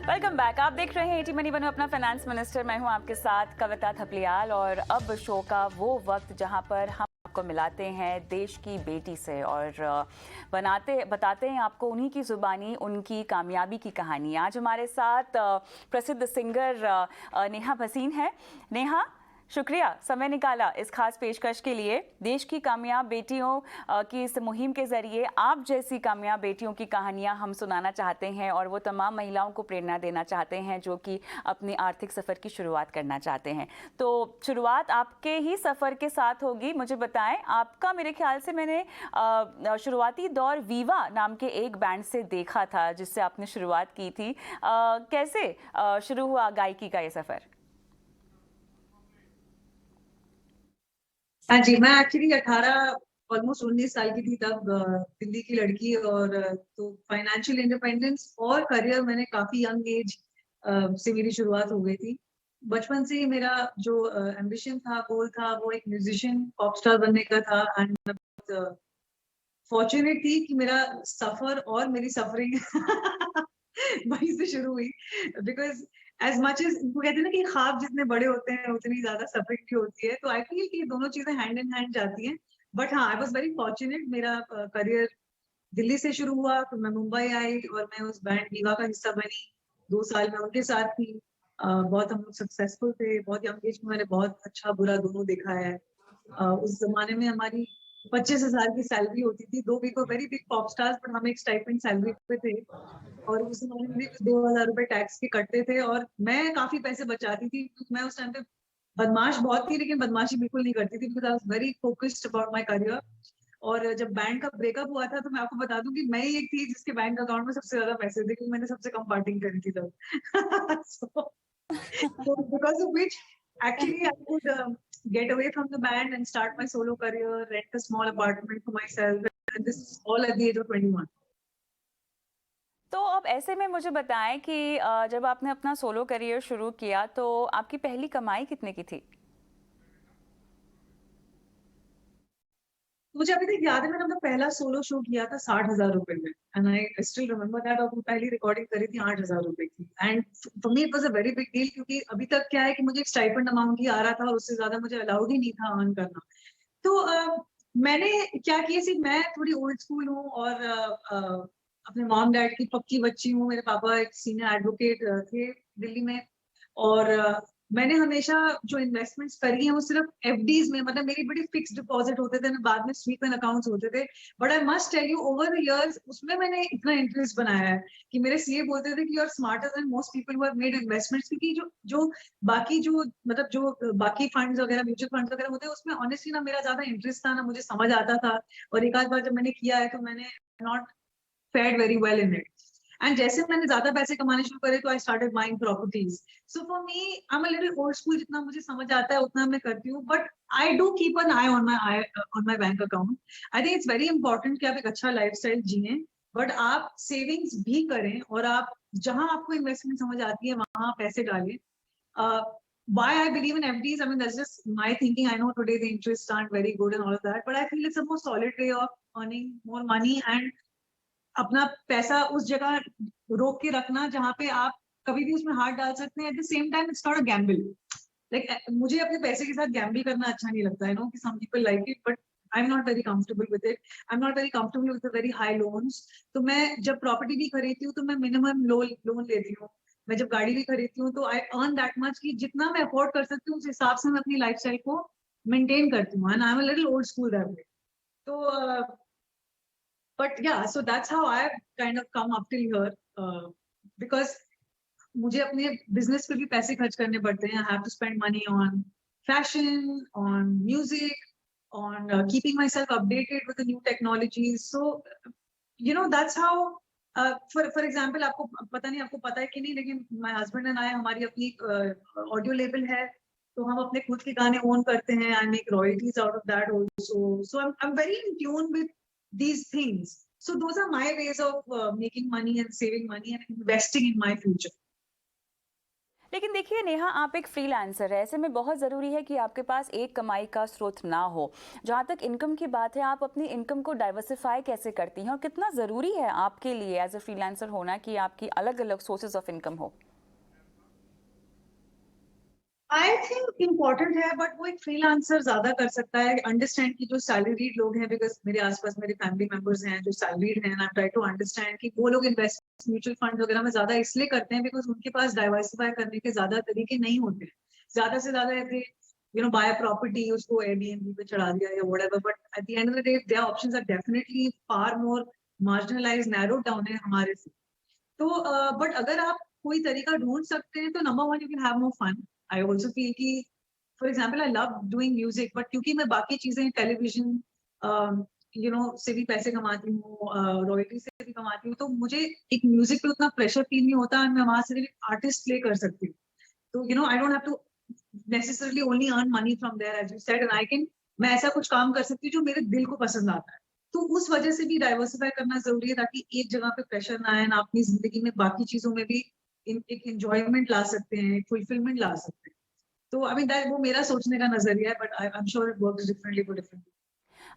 Welcome back. आप देख रहे हैं एटी मनी बनो अपना फाइनेंस मिनिस्टर। मैं हूं आपके साथ कविता थपलियाल और अब शो का वो वक्त जहां पर हम आपको मिलाते हैं देश की बेटी से और बताते हैं आपको उन्हीं की जुबानी उनकी कामयाबी की कहानी। आज हमारे साथ प्रसिद्ध सिंगर नेहा भसीन है। नेहा, शुक्रिया समय निकाला इस खास पेशकश के लिए। देश की कामयाब बेटियों की इस मुहिम के जरिए आप जैसी कामयाब बेटियों की कहानियां हम सुनाना चाहते हैं और वो तमाम महिलाओं को प्रेरणा देना चाहते हैं जो कि अपने आर्थिक सफ़र की शुरुआत करना चाहते हैं। तो शुरुआत आपके ही सफ़र के साथ होगी। मुझे बताएं, आपका मेरे ख्याल से मैंने शुरुआती दौर वीवा नाम के एक बैंड से देखा था जिससे आपने शुरुआत की थी। कैसे शुरू हुआ गायकी का ये सफ़र? हाँ जी, मैं एक्चुअली 18 ऑलमोस्ट 19 साल की थी तब, दिल्ली की लड़की। और तो फाइनेंशियल इंडिपेंडेंस और करियर मैंने काफी यंग एज से मेरी शुरुआत हो गई थी। बचपन से ही मेरा जो एम्बिशन था, गोल था, वो एक म्यूजिशियन पॉप स्टार बनने का था। एंड फॉर्चुनेट थी कि मेरा सफर और मेरी सफरिंग वहीं से शुरू हुई। बिकॉज एज मच एज वो कहते हैं ना कि ख्वाब जितने बड़े होते हैं उतनी ज्यादा सफरिंग भी होती है। तो आई फील कि ये दोनों चीजें हैंड इन हैंड जाती हैं। बट हाँ, आई वॉज वेरी फॉर्चुनेट। मेरा करियर दिल्ली से शुरू हुआ, फिर मैं मुंबई आई और मैं उस बैंड वीवा का हिस्सा बनी। 2 साल मैं उनके साथ थी। बहुत हम लोग सक्सेसफुल थे। बहुत यंग एज में मैंने बहुत अच्छा बुरा दोनों देखा है। उस जमाने में हमारी 25,000 की सैलरी होती थी। दो वी को वेरी बिग पॉप स्टार्स, पर हम एक स्टाइपेंड सैलरी पे थे। और उस जमाने में भी 2,000 रुपए टैक्स के कटते थे और मैं काफी पैसे बचाती थी क्योंकि मैं उस टाइम पे बदमाश बहुत थी, लेकिन बदमाशी बिल्कुल नहीं करती थी because I was very focused about my career. और जब बैंक का ब्रेकअप हुआ था तो मैं आपको बता दूं कि मैं ही एक थी जिसके बैंक अकाउंट में सबसे ज्यादा पैसे थे, क्योंकि मैंने सबसे कम पार्टिंग करी थी तब। so because of which actually I could get away from the band and start my solo career, rent a small apartment for myself, and this is all at the age of 21. तो अब ऐसे में मुझे बताएं कि जब आपने अपना सोलो करियर शुरू किया तो आपकी पहली कमाई कितने की थी? मुझे अभी तक याद है, मैंने अपना पहला सोलो शो किया था 60,000 रुपए में। And I still remember that. और पहली रिकॉर्डिंग करी थी 8,000 रुपए की। And for me it was a very big deal, क्योंकि अभी तक क्या है कि मुझे एक स्टाइपेंड अमाउंट ही आ रहा था और उससे ज्यादा मुझे अलाउड ही नहीं था अर्न करना। तो मैंने क्या किया, सिर्फ मैं थोड़ी ओल्ड स्कूल हूँ और अपने मॉम डैड की पक्की बच्ची हूँ। मेरे पापा एक सीनियर एडवोकेट थे दिल्ली में। और मैंने हमेशा जो इन्वेस्टमेंट्स करी हैं वो सिर्फ एफडीज में, मतलब मेरी बड़ी फिक्स डिपॉजिट होते थे, बाद में स्वीप एंड अकाउंट्स होते थे। But I must tell you, over the years उसमें मैंने इतना इंटरेस्ट बनाया है कि मेरे सीए बोलते थे कि you are smarter than most people who have made investments. क्योंकि जो जो बाकी जो मतलब जो बाकी फंड्स वगैरह, म्यूचुअल फंड्स वगैरह होते हैं, उसमें ऑनेस्टली ना मेरा ज्यादा इंटरेस्ट था ना मुझे समझ आता था। और एक आध बार जब मैंने किया है तो मैंने not fared very well in it. And जैसे मैंने ज्यादा पैसे कमाने शुरू करे तो I started buying properties. So for me, I'm a little old school. जितना मुझे समझ आता है उतना मैं करती हूँ. But I do keep an eye on my bank account. I think it's very important कि आप एक अच्छा lifestyle जिएं, but आप savings भी करें और आप जहां आपको इन्वेस्टमेंट समझ आती है वहां पैसे डालें. Uh, why I believe in FDs, I mean, that's just my thinking. I know today the interests aren't very good and all of that, but I feel it's a more solid way of earning more money and अपना पैसा उस जगह रोक के रखना जहां पे आप कभी भी उसमें हाथ डाल सकते हैं। At the same time it's not a gamble. Like मुझे अपने पैसे के साथ गैम्बल करना अच्छा नहीं लगता है, नो कि some people like it, but I am not very comfortable with it. I am not very comfortable with very high loans. तो मैं जब प्रॉपर्टी भी खरीदती हूँ तो मैं मिनिमम लोन लेती हूँ। मैं जब गाड़ी भी खरीदती हूँ तो आई अर्न दैट मच कि जितना मैं अफोर्ड कर सकती हूँ उस हिसाब से मैं अपनी लाइफस्टाइल को मेंटेन करती हूँ। And I am a little old school that way. तो but yeah, so that's how I've kind of come up till here, because मुझे अपने बिजनेस पे भी पैसे खर्च करने पड़ते हैं. I have to spend money on fashion, on music, on keeping myself updated with the new technologies. So you know that's how for example, आपको पता नहीं, आपको पता है कि नहीं, लेकिन my husband and I, हमारी अपनी ऑडियो लेबल है, तो हम अपने खुद के गाने ओन करते हैं. I make royalties out of that also. So I'm very in tune with these things. So those are my ways of making money and saving money and investing in my future. लेकिन देखिए नेहा, आप एक freelancer है, ऐसे में बहुत ज़रूरी है कि आपके पास एक कमाई का स्रोत ना हो। जहाँ तक इनकम की बात है, आप अपनी इनकम को डाइवर्सिफाई कैसे करती हैं और कितना ज़रूरी है आपके लिए एज अ फ्रीलांसर होना कि आपकी अलग अलग सोर्सेज ऑफ इनकम हो? आई थिंक इम्पोर्टेंट है, बट वो एक फ्रीलांसर ज्यादा कर सकता है अंडरस्टैंड की जो सैलरीड लोग हैं, बिकॉज मेरे आसपास मेरे फैमिली मेंबर्स हैं जो सैलरीड हैं, आई ट्राई टू अंडरस्टैंड कि वो लोग इन्वेस्ट म्यूचुअल फंड वगैरह में ज्यादा इसलिए करते हैं बिकॉज उनके पास डाइवर्सिफाई करने के ज्यादा तरीके नहीं होते हैं। ज्यादा से ज्यादा ऐसे बाय प्रॉपर्टी, उसको एयरबीएनबी पे चढ़ा दिया या whatever, but at the end of the day their options are definitely far more marginalise, narrow down है हमारे से। तो बट अगर आप कोई तरीका ढूंढ सकते हैं तो number one, you can have more fun. I also feel कि for example I love doing music, but क्योंकि मैं बाकी चीजें टेलीविजन से भी पैसे कमाती हूँ, रॉयल्टी से भी कमाती हूँ, तो मुझे एक म्यूजिक पे उतना प्रेशर फील नहीं होता और मैं वहां से एक आर्टिस्ट प्ले कर सकती हूँ। तो I don't have to necessarily only earn money from there, as you said, and I can, मैं ऐसा कुछ काम कर सकती हूँ जो मेरे दिल को पसंद आता है। तो उस वजह से भी डाइवर्सिफाई करना जरूरी है, ताकि एक जगह पे प्रेशर ना आए ना, अपनी जिंदगी में बाकी चीजों में भी एक एंजॉयमेंट ला सकते हैं, फुलफिलमेंट ला सकते हैं। तो आई मीन दैट वो मेरा सोचने का नजरिया है, but I am sure it works differently for different.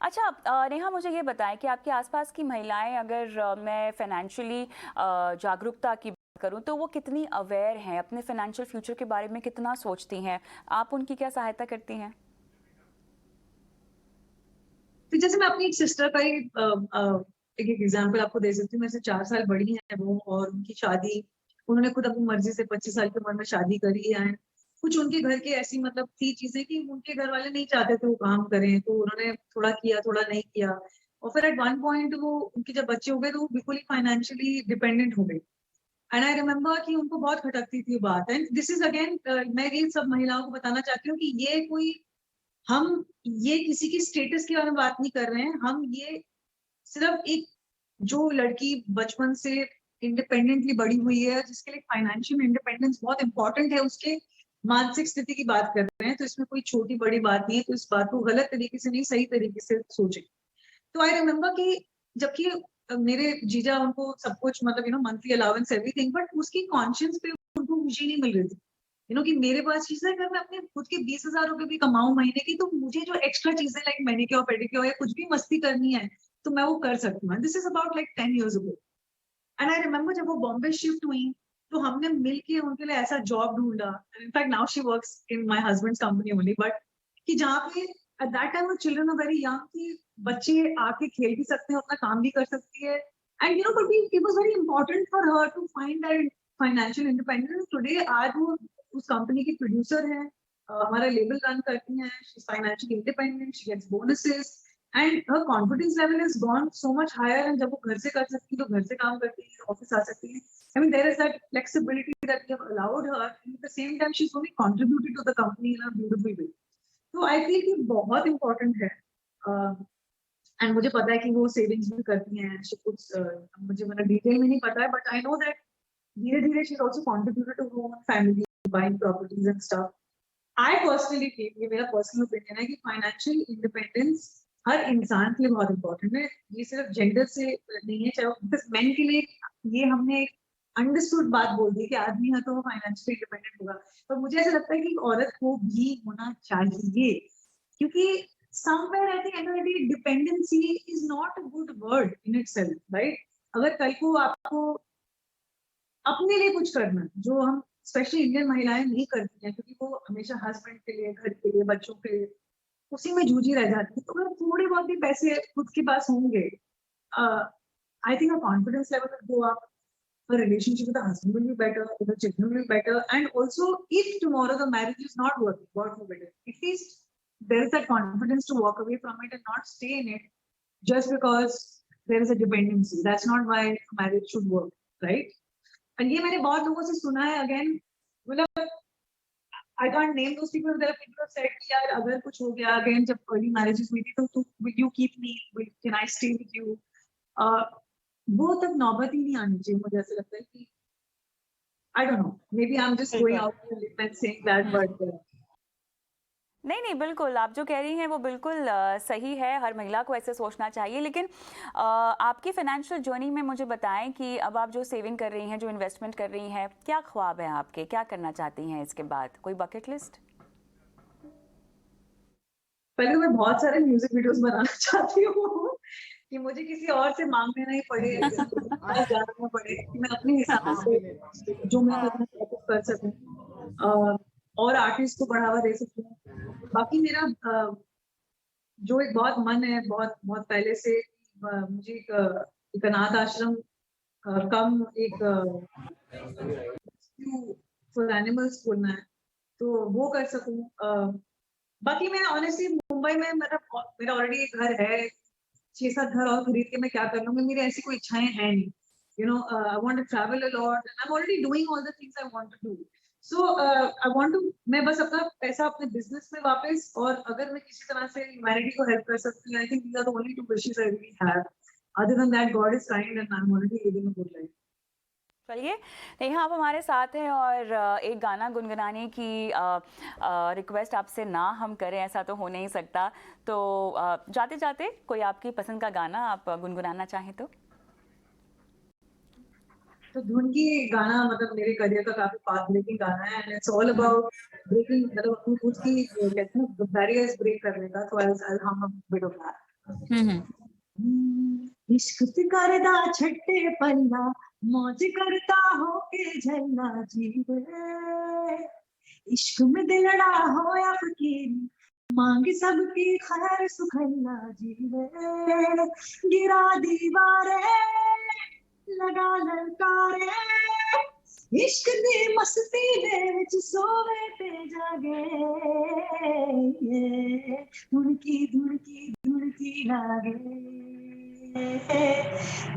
अच्छा, नेहा मुझे ये बताएं कि आपके आसपास की महिलाएं, अगर मैं फाइनेंशियली जागरूकता की बात करूं, तो वो कितनी अवेयर हैं, अपने फाइनेंशियल फ्यूचर के बारे में कितना सोचती हैं? आप उनकी क्या सहायता करती हैं? तो जैसे मैं अपनी एक सिस्टर का ही एक एग्जाम्पल आपको दे सकती हूँ। मेरे से 4 साल बड़ी है वो, और उनकी शादी उन्होंने खुद अपनी मर्जी से 25 साल की उम्र में शादी करी है। कुछ उनके घर के ऐसी मतलब थी चीजें कि उनके घर वाले नहीं चाहते थे वो काम करें, तो उन्होंने थोड़ा किया थोड़ा नहीं किया, और फिर एट वन पॉइंट वो, उनके जब बच्चे हो गए तो वो बिल्कुल ही फाइनेंशियली डिपेंडेंट हो गई। एंड आई रिमेम्बर कि उनको बहुत खटकती थी ये बात। एंड दिस इज अगेन, मैं ये सब महिलाओं को बताना चाहती हूँ कि ये कोई, हम ये किसी की स्टेटस के बारे में बात नहीं कर रहे हैं, हम ये सिर्फ एक, जो लड़की बचपन से इंडिपेंडेंटली बड़ी हुई है, जिसके लिए फाइनेंशियल इंडिपेंडेंस बहुत इंपॉर्टेंट है, उसके मानसिक स्थिति की बात कर रहे हैं, तो इसमें कोई छोटी बड़ी बात नहीं है। तो इस बात को गलत तरीके से नहीं, सही तरीके से सोचे। तो आई रिमेम्बर कि जबकि मेरे जीजा, उनको सब कुछ मतलब मंथली अलाउंस एवरीथिंग, बट उसकी कॉन्शियंस पे उनको खुशी नहीं मिल रही थी। कि मेरे पास चीजें, अगर मैं अपने खुद के 20,000 रुपए भी कमाऊं महीने की, तो मुझे जो एक्स्ट्रा चीजें लाइक मैनिक्योर पेडिक्योर या कुछ भी मस्ती करनी है, तो मैं वो कर सकती हूँ। This is about like 10 years ago। And I remember जब वो बॉम्बे शिफ्ट हुई, तो हमने मिलके उनके लिए ऐसा जॉब ढूंढा। In fact now she works in my husbands company only, but कि जहाँ पे एट दैट टाइम वो चिल्ड्रन आर वेरी यंग, कि बच्चे आके खेल भी सकते हैं, अपना काम भी कर सकती है। And but it was very important for her to find that financial independence. Today आज वो उस कंपनी की प्रोड्यूसर है, हमारा लेबल रन करती हैं, she is financially independent, she gets bonuses, and her confidence level has gone so much higher। And जब वो घर से कर सकती है, तो घर से काम करती है, ऑफिस आ सकती है। I mean, there is that flexibility that we have allowed her, and at the same time she's only contributed to the company in a beautiful way। तो आई फील कि बहुत इंपॉर्टेंट है। एंड मुझे पता है कि वो सेविंग्स भी करती हैं, कुछ मुझे मतलब डिटेल में नहीं पता है, बट आई नो दैट धीरे धीरे she is also contributed to her own family, buying properties and stuff। I personally feel, ये मेरा पर्सनल ओपिनियन है, कि फाइनेंशियल इंडिपेंडेंस हर इंसान के लिए बहुत इंपॉर्टेंट है। ये सिर्फ जेंडर से नहीं है, चाहे मेन के लिए ये हमने एक अंडरस्टूड बात बोल दी कि आदमी है तो वो फाइनेंशियली इंडिपेंडेंट होगा, पर मुझे ऐसा लगता है कि औरत को भी होना चाहिए, क्योंकि somewhere I think eight the and dependency is not a good word in itself, right? अगर कल को आपको अपने लिए कुछ करना है, जो हम स्पेशली इंडियन महिलाएं नहीं करती हैं, क्योंकि वो हमेशा हस्बैंड के लिए, घर के लिए, बच्चों के लिए उसी में जूझी रह जाती है। तो अगर थोड़े बहुत भी पैसे खुद के पास होंगे, I think confidence level will go up, the relationship with the husband will be better, the children will be better, and also if tomorrow the marriage is not working, God forbid it, at least there is that confidence to walk away from it and not stay in it just because there is a dependency. That's not why marriage should work, right? And ये मैंने बहुत लोगों से सुना है, again मतलब I can't name those people, there are people who have said कि यार अगर कुछ हो गया again, जब early marriages हुई थी, तो will you keep me, can I stay with you? वो तक नौबत ही नहीं आनी चाहिए। मुझे ऐसा लगता है कि I don't know, maybe I'm just going बिल्कुल। out on a limb and saying that, but नहीं नहीं, बिल्कुल आप जो कह रही हैं वो बिल्कुल सही है, हर महिला को ऐसे सोचना चाहिए। लेकिन आपकी फाइनेंशियल जर्नी में मुझे बताएं कि अब आप जो सेविंग कर रही हैं, जो इन्वेस्टमेंट कर रही हैं, क्या ख्वाब है आपके, क्या करना चाहती हैं इसके बाद, कोई बकेट लिस्ट? पहले तो मैं बहुत सारे म्यूजिक वीडियोस बनाना चाहती हूँ कि मुझे किसी और से मांगने नहीं पड़े या किसी के पास जाना ना पड़े, कि मैं अपने हिसाब से जो मैं करना चाहती हूँ कर सकूँ, और आर्टिस्ट को बढ़ावा दे सकूँ। बाकी मेरा जो एक बहुत मन है, बहुत बहुत पहले से, मुझे एक अनाथ आश्रम, कम एक फॉर एनिमल्स खोलना है, तो वो कर सकूँ। बाकी मैं ऑनेस्टली मुंबई में मेरा ऑलरेडी एक घर है, 6-7 घर और खरीद के मैं क्या कर लूंगी, मेरी ऐसी कोई इच्छाएं हैं नहीं। I want to travel a lot and I am already doing all the things I want to do. So I want to, मैं बस अपना पैसा अपने बिजनेस में वापस, और अगर मैं किसी तरह से ह्यूमैनिटी को हेल्प कर सकती हूँ, I think these are the only two wishes I really have. Other than that, God is kind and I am already living a good life. चलिए, नेहा आप हमारे साथ हैं और एक गाना गुनगुनाने की रिक्वेस्ट आपसे ना हम करें ऐसा तो हो नहीं सकता। तो जाते जाते कोई आपकी पसंद का गाना आप गुनगुनाना चाहें तो? तो धुन की गाना मतलब मेरे करियर का काफी पाथ ब्रेकिंग गाना है, and it's all about breaking, मतलब अपनी खुद की कहते हैं ना बैरियर्स ब्रेक करने का। तो आई हम बिट ऑफ दैट। इश्क ते करदा छट्टे पन्ना, मौज करता हो के झल्ला जीवे, इश्क में दिलड़ा होया फकीर, मांग सबकी खैर सुखल्ला जीवे, गिरा दीवारे लगा ललकारे, इश्क दी मस्ती दे विच सोवे ते जागे, धुड़की धुड़की धुड़की लागे,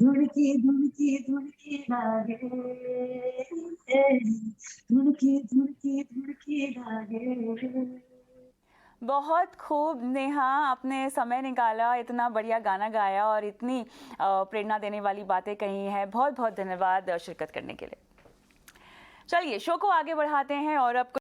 धुड़की धुड़की धुड़की लागे, धुड़की धुड़की धुड़की लागे। बहुत खूब नेहा, आपने समय निकाला, इतना बढ़िया गाना गाया और इतनी प्रेरणा देने वाली बातें कही हैं। बहुत बहुत धन्यवाद शिरकत करने के लिए। चलिए शो को आगे बढ़ाते हैं और अब